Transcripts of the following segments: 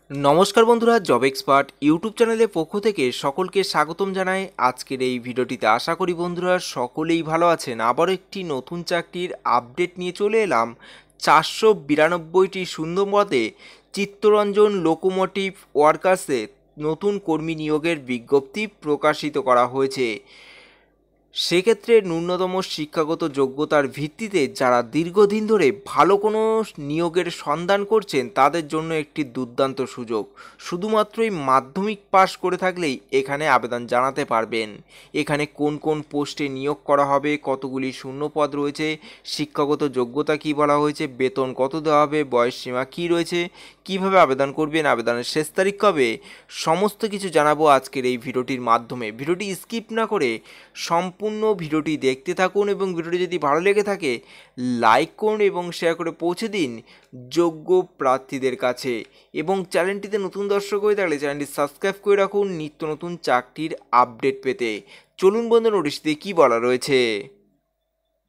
নমস্কার বন্ধুরা, job expert YouTube চ্যানেলের পক্ষ থেকে সকলকে স্বাগতম জানাই। আজকের এই ভিডিওটিতে আশা করি বন্ধুরা সকলেই ভালো আছেন। আবারও একটি নতুন চাকরির আপডেট নিয়ে চলে এলাম। 492টি শূন্য পদে চিত্তরঞ্জন লোকোমোটিভ ওয়ার্কার্সে নতুন কর্মী নিয়োগের বিজ্ঞপ্তি প্রকাশিত করা হয়েছে। সেক্ষেত্রে ন্যূনতম শিক্ষাগত যোগ্যতার ভিত্তিতে যারা দীর্ঘদিন ধরে ভালো কোনো নিয়োগের সন্ধান করছেন তাদের জন্য একটি দুর্দান্ত সুযোগ। শুধুমাত্রই মাধ্যমিক পাশ করে থাকলেই এখানে আবেদন জানাতে পারবেন। এখানে কোন কোন পোস্টে নিয়োগ করা হবে, কতগুলি শূন্যপদ রয়েছে, শিক্ষাগত যোগ্যতা কী বলা হয়েছে, বেতন কত দেওয়া হবে, বয়সসীমা কী রয়েছে, কিভাবে আবেদন করবেন, আবেদনের শেষ তারিখ কবে, সমস্ত কিছু জানাবো আজকের এই ভিডিওটির মাধ্যমে। ভিডিওটি স্কিপ না করে সম্পূর্ণ ভিডিওটি দেখতে থাকুন এবং ভিডিওটি যদি ভালো লেগে থাকে লাইক করুন এবং শেয়ার করে পৌঁছে দিন যোগ্য প্রার্থীদের কাছে। এবং চ্যানেলটিতে নতুন দর্শক হয়ে থাকলে চ্যানেলটি সাবস্ক্রাইব করে রাখুন নিত্য নতুন চাকরির আপডেট পেতে। চলুন বন্ধু, নোটিশটিতে কী বলা রয়েছে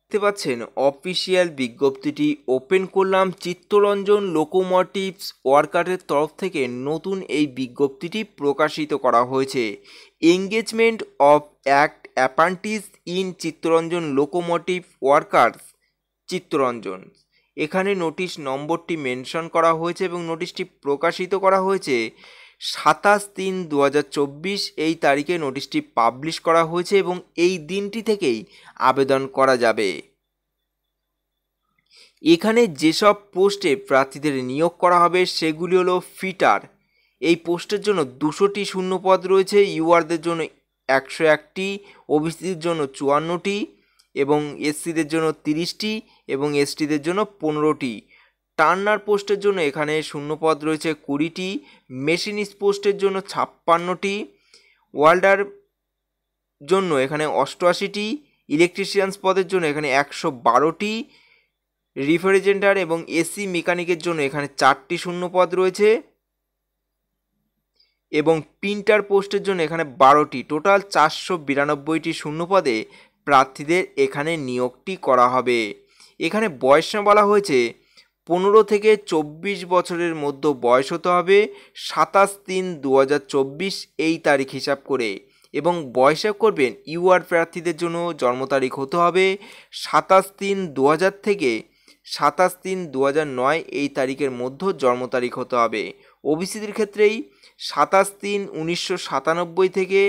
দেখতে পাচ্ছেন। অফিসিয়াল বিজ্ঞপ্তিটি ওপেন করলাম। চিত্তরঞ্জন লোকোমোটিভস ওয়ার্কারের তরফ থেকে নতুন এই বিজ্ঞপ্তিটি প্রকাশিত করা হয়েছে। Engagement of act apprentice in Chittaranjan locomotive workers Chittaranjan. এখানে নোটিশ নম্বরটি মেনশন করা হয়েছে এবং নোটিশটি প্রকাশিত করা হয়েছে 27/3/2024 এই তারিখে নোটিশটি পাবলিশ করা হয়েছে এবং এই দিনটি থেকেই আবেদন করা যাবে। এখানে যেসব পোস্টে প্রার্থীদের নিয়োগ করা হবে সেগুলি হলো ফিটার। এই পোস্টের জন্য 200টি শূন্যপদ রয়েছে। ইউআরদের জন্য 101টি, ওবিসিদের জন্য 54টি এবং এসসিদের জন্য 30টি এবং এসটিদের জন্য 15টি। টার্নার পোস্টের জন্য এখানে শূন্যপদ রয়েছে 20টি, মেশিনিস্ট পোস্টের জন্য 56টি, ওয়েল্ডার জন্য এখানে 88টি, ইলেকট্রিশিয়ানস পদের জন্য এখানে 112টি, রিফ্রিজারেটর এবং এসি মেকানিকের জন্য এখানে 4টি শূন্যপদ রয়েছে এবং প্রিন্টার পোস্টের জন্য এখানে 12টি। টোটাল 492টি শূন্যপদে প্রার্থীদের এখানে নিয়োগটি করা হবে। এখানে বয়সসীমা বলা হয়েছে 15 থেকে 24 বছরের মধ্যে বয়স হতে হবে 27/3/2024 এই তারিখ হিসাব করে এবং বয়সে করবেন ইউআর প্রার্থীদের জন্য জন্ম তারিখ হতে হবে 27/3/2000 থেকে 27/3/2009 এই তারিখের মধ্যে জন্ম তারিখ হতে হবে। ওবিসিদের ক্ষেত্রেই 27/3/1997 থেকে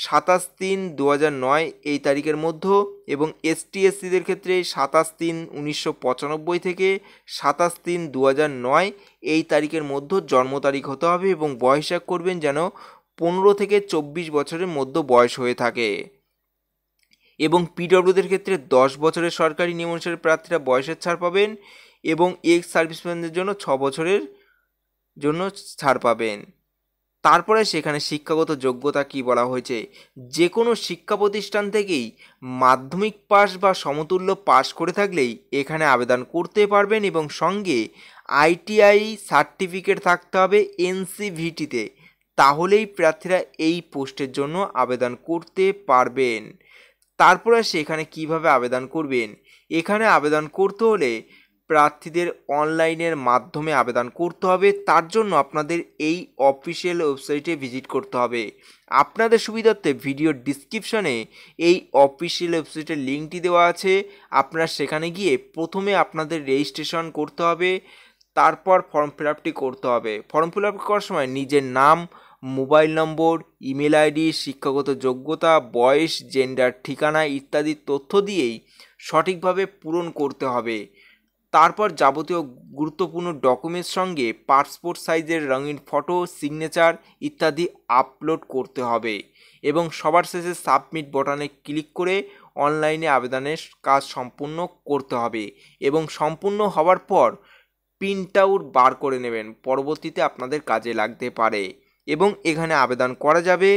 27/3/2009 এই তারিখের মধ্যে এবং এসটি/এসসিদের ক্ষেত্রে 27/3/1995 থেকে 27/3/2009 এই তারিখের মধ্যে জন্ম তারিখ হতে হবে এবং বয়স করবেন যেন 15 থেকে 24 বছরের মধ্যে বয়স হয়ে থাকে। এবং পিডব্লিউদের ক্ষেত্রে 10 বছরের সরকারি নিয়ম অনুসারে প্রার্থীরা বয়সের ছাড় পাবেন এবং এক্স সার্ভিসম্যানদের জন্য 6 বছরের জন্য ছাড় পাবেন। তারপরে সেখানে শিক্ষাগত যোগ্যতা কি বলা হয়েছে, যে কোনো শিক্ষা প্রতিষ্ঠান থেকেই মাধ্যমিক পাস বা সমতুল্য পাস করে থাকলেই এখানে আবেদন করতে পারবেন এবং সঙ্গে আইটিআই সার্টিফিকেট থাকতে হবে এনসিভিটিতে, তাহলেই প্রার্থীরা এই পোস্টের জন্য আবেদন করতে পারবেন। তারপরে সেখানে কিভাবে আবেদন করবেন, এখানে আবেদন করতে হলে প্রার্থীদের অনলাইনের মাধ্যমে আবেদন করতে হবে। তার জন্য আপনাদের এই অফিসিয়াল ওয়েবসাইটে ভিজিট করতে হবে। আপনাদের সুবিধার্থে ভিডিওর ডিসক্রিপশনে এই অফিসিয়াল ওয়েবসাইটের লিঙ্কটি দেওয়া আছে। আপনারা সেখানে গিয়ে প্রথমে আপনাদের রেজিস্ট্রেশন করতে হবে, তারপর ফর্ম ফিল আপটি করতে হবে। ফর্ম ফিল আপ করার সময় নিজের নাম, মোবাইল নম্বর, ইমেল আইডি, শিক্ষাগত যোগ্যতা, বয়স, জেন্ডার, ঠিকানা ইত্যাদি তথ্য দিয়েই সঠিকভাবে পূরণ করতে হবে। তারপর যাবতীয় গুরুত্বপূর্ণ ডকুমেন্টস সঙ্গে পাসপোর্ট সাইজের রঙিন ফটো, সিগনেচার ইত্যাদি আপলোড করতে হবে এবং সবার শেষে সাবমিট বাটনে ক্লিক করে অনলাইনে আবেদনের কাজ সম্পূর্ণ করতে হবে এবং সম্পূর্ণ হওয়ার পর প্রিন্ট আউট বার করে নেবেন, পরবর্তীতে আপনাদের কাজে লাগতে পারে। এবং এখানে আবেদন করা যাবে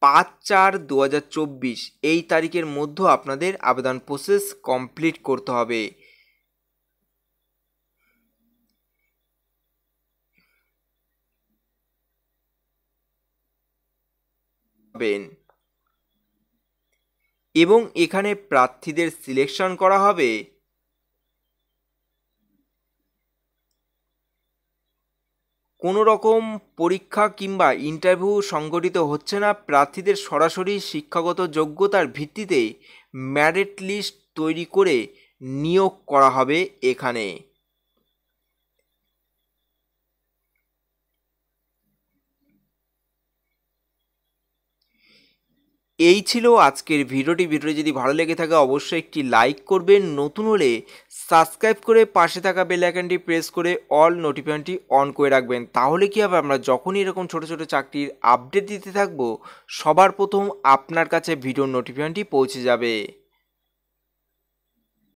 5/4/2024 এই তারিখের মধ্যে আপনাদের আবেদন প্রসেস কমপ্লিট করতে হবে। এবং এখানে প্রার্থীদের সিলেকশন করা হবে কোনো রকম পরীক্ষা কিংবা ইন্টারভিউ সংগঠিত হচ্ছে না। প্রার্থীদের সরাসরি শিক্ষাগত যোগ্যতার ভিত্তিতে মেরিট লিস্ট তৈরি করে নিয়োগ করা হবে এখানে। এই ছিল আজকের ভিডিওটি। যদি ভালো লেগে থাকে অবশ্যই একটি লাইক করবেন, নতুন হলে সাবস্ক্রাইব করে পাশে থাকা বেল আইকনটি প্রেস করে অল নোটিফিকেশনটি অন করে রাখবেন। তাহলে কি হবে, আমরা যখনই এরকম ছোট ছোট চাকরির আপডেট দিতে থাকবো সবার প্রথম আপনার কাছে ভিডিওর নোটিফিকেশনটি পৌঁছে যাবে।